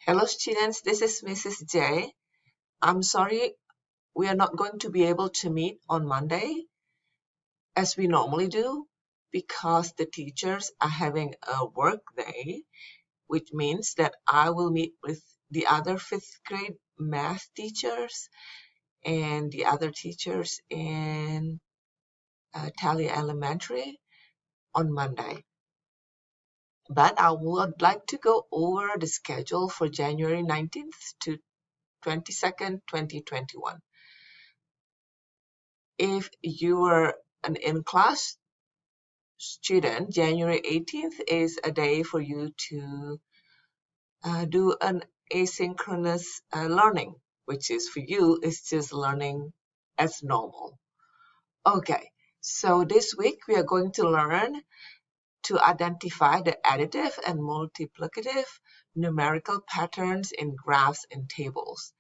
Hello students, this is Mrs. J. I'm sorry we are not going to be able to meet on Monday as we normally do because the teachers are having a work day, which means that I will meet with the other 5th grade math teachers and the other teachers in Tally Elementary on Monday. But I would like to go over the schedule for January 19th to 22nd, 2021. If you are an in-class student, January 18th is a day for you to do an asynchronous learning, which is for you, is just learning as normal. Okay, so this week we are going to learn to identify the additive and multiplicative numerical patterns in graphs and tables.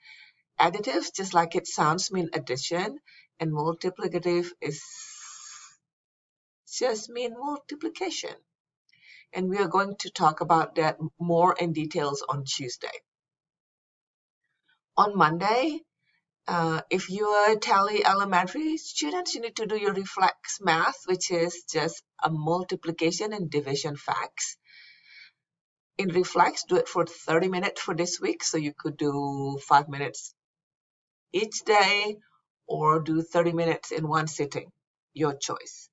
Additive, just like it sounds, mean addition, and multiplicative is just mean multiplication. And we are going to talk about that more in details on Tuesday. On Monday, if you are Tally Elementary students, you need to do your reflex math, which is just a multiplication and division facts. In reflex, do it for 30 minutes for this week, so you could do 5 minutes each day or do 30 minutes in one sitting, your choice.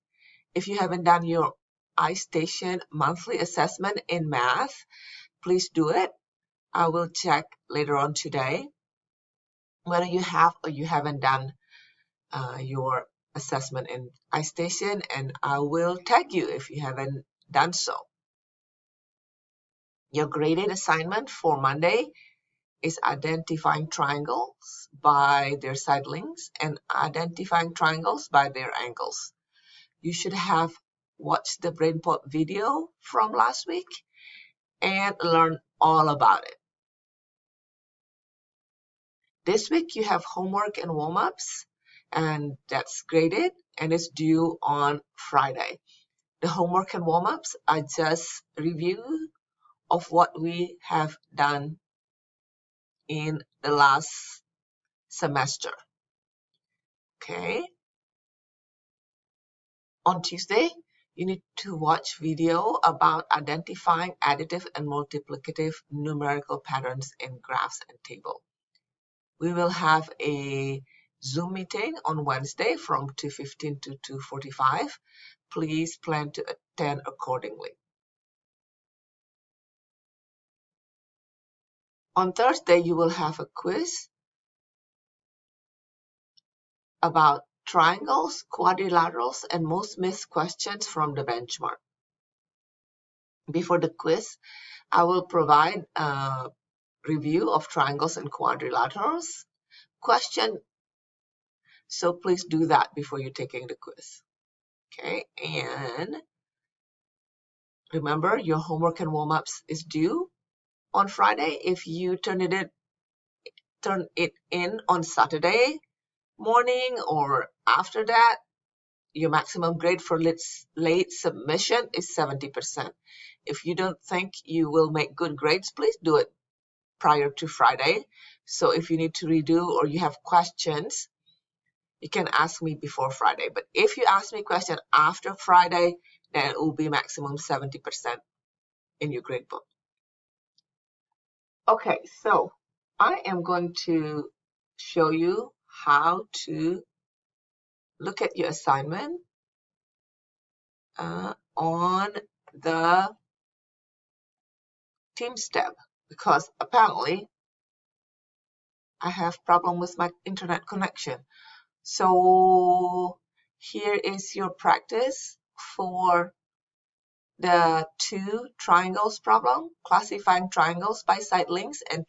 If you haven't done your iStation monthly assessment in math, please do it. I will check later on today whether you have or you haven't done your assessment in iStation, and I will tag you if you haven't done so. Your graded assignment for Monday is identifying triangles by their side lengths and identifying triangles by their angles. You should have watched the BrainPod video from last week and learn all about it. This week you have homework and warm-ups, and that's graded and it's due on Friday. The homework and warm-ups are just review of what we have done in the last semester. Okay. On Tuesday, you need to watch video about identifying additive and multiplicative numerical patterns in graphs and table. We will have a Zoom meeting on Wednesday from 2:15 to 2:45. Please plan to attend accordingly. On Thursday, you will have a quiz about triangles, quadrilaterals, and most missed questions from the benchmark. Before the quiz, I will provide a review of triangles and quadrilaterals question. So please do that before you're taking the quiz. Okay, and remember your homework and warm-ups is due on Friday. If you turn it in on Saturday morning or after that, your maximum grade for late submission is 70%. If you don't think you will make good grades, please do it prior to Friday. So if you need to redo or you have questions, you can ask me before Friday. But if you ask me a question after Friday, then it will be maximum 70% in your grade book. Okay, so I am going to show you how to look at your assignment on the Teams tab, because apparently I have problem with my internet connection. So here is your practice for the 2 triangles problem, classifying triangles by side lengths and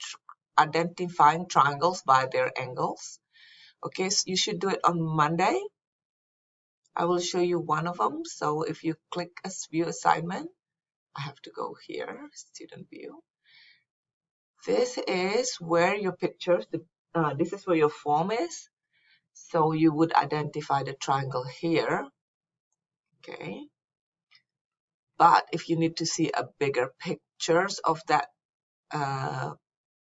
identifying triangles by their angles. Okay, so you should do it on Monday. I will show you one of them. So if you click a view assignment, I have to go here, student view. This is where your pictures, this is where your form is. So you would identify the triangle here. Okay. But if you need to see a bigger pictures of that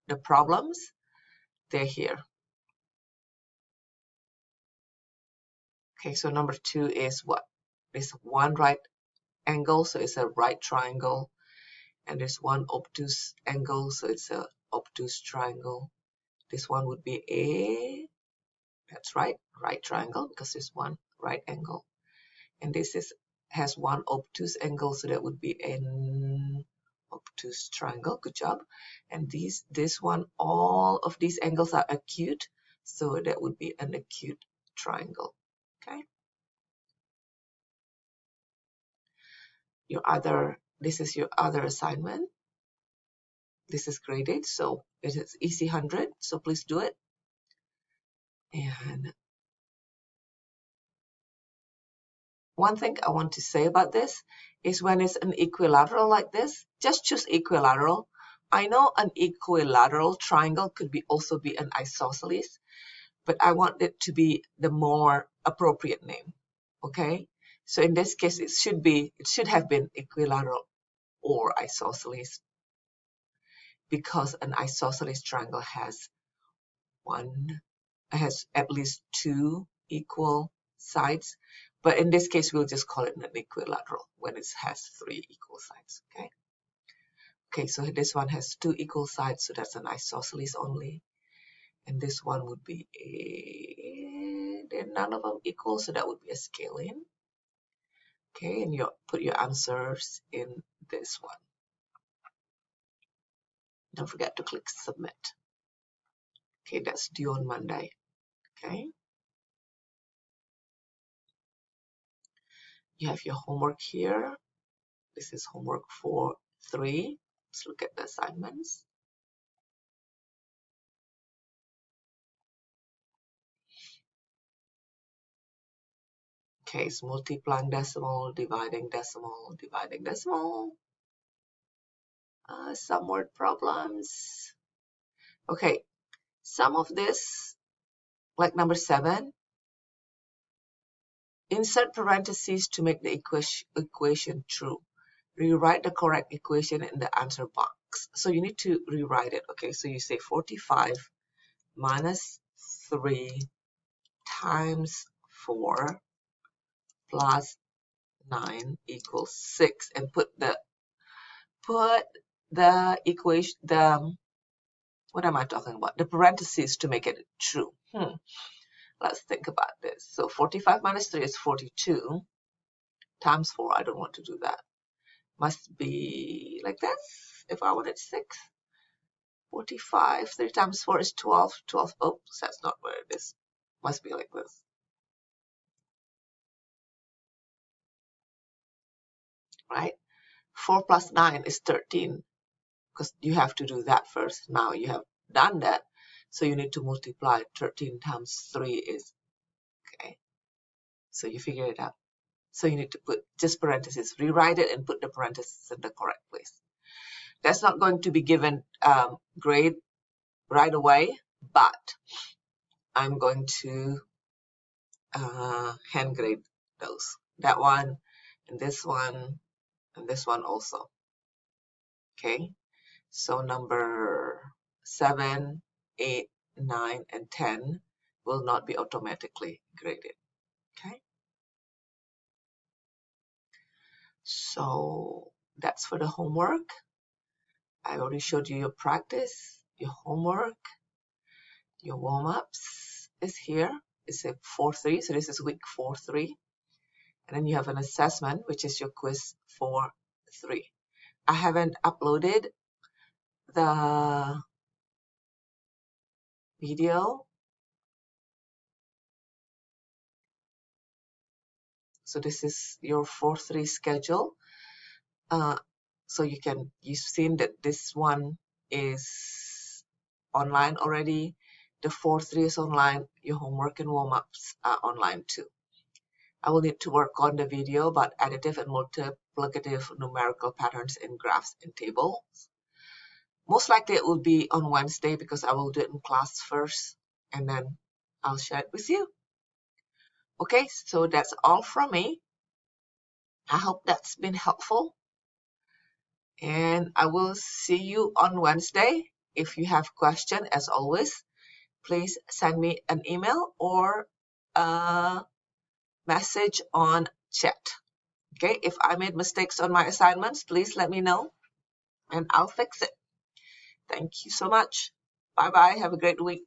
the problems, they're here. Okay, so number 2 is what? There's one right angle, so it's a right triangle. And there's one obtuse angle, so it's a obtuse triangle. This one would be a, that's right triangle, because there's one right angle. And this has one obtuse angle, so that would be an obtuse triangle. Good job. And this one, all of these angles are acute, so that would be an acute triangle. Okay. This is your other assignment. This is graded, so it is easy 100, so please do it. And one thing I want to say about this is when it's an equilateral like this, just choose equilateral. I know an equilateral triangle could also be an isosceles, but I want it to be the more appropriate name. Okay, so in this case, it should have been equilateral or isosceles, because an isosceles triangle has at least 2 equal sides, but in this case we'll just call it an equilateral when it has 3 equal sides. Okay, so this one has 2 equal sides, so that's an isosceles only. And this one would be they're none of them equal, so that would be a scalene. Okay, and you put your answers in this one. Don't forget to click submit. Okay, that's due on Monday. Okay, you have your homework here. This is homework 4.3. Let's look at the assignments. Okay, it's multiplying decimal, dividing decimal, dividing decimal. Some word problems. Okay, some of this, like number 7, insert parentheses to make the equation true. Rewrite the correct equation in the answer box. So you need to rewrite it. Okay, so you say 45 minus 3 times 4 plus 9 equals 6, and put the equation, what am I talking about? The parentheses to make it true. Let's think about this. So 45 minus 3 is 42 times 4. I don't want to do that. Must be like this if I wanted 6. 45, 3 times 4 is 12. 12, oops, that's not where it is. Must be like this. Right? 4 plus 9 is 13, because you have to do that first. Now you have done that, so you need to multiply. 13 times 3 is, okay, so you figure it out. So you need to put just parentheses, rewrite it and put the parentheses in the correct place. That's not going to be given grade right away, but I'm going to hand grade those. That one, and this one, and this one also. Okay, so number 7, 8, 9, and 10 will not be automatically graded. Okay, so that's for the homework. I already showed you your practice, your homework, your warm-ups is here. It's a 4.3, so this is week 4.3. And then you have an assessment, which is your quiz 4.3. I haven't uploaded the video. So this is your 4.3 schedule. So you've seen that this one is online already. The 4.3 is online. Your homework and warm-ups are online too. I will need to work on the video about additive and multiplicative numerical patterns in graphs and tables. Most likely it will be on Wednesday, because I will do it in class first, and then I'll share it with you. Okay, so that's all from me. I hope that's been helpful. And I will see you on Wednesday. if you have question, as always, please send me an email or a message on chat. Okay, if I made mistakes on my assignments, please let me know and I'll fix it. Thank you so much. Bye-bye. Have a great week.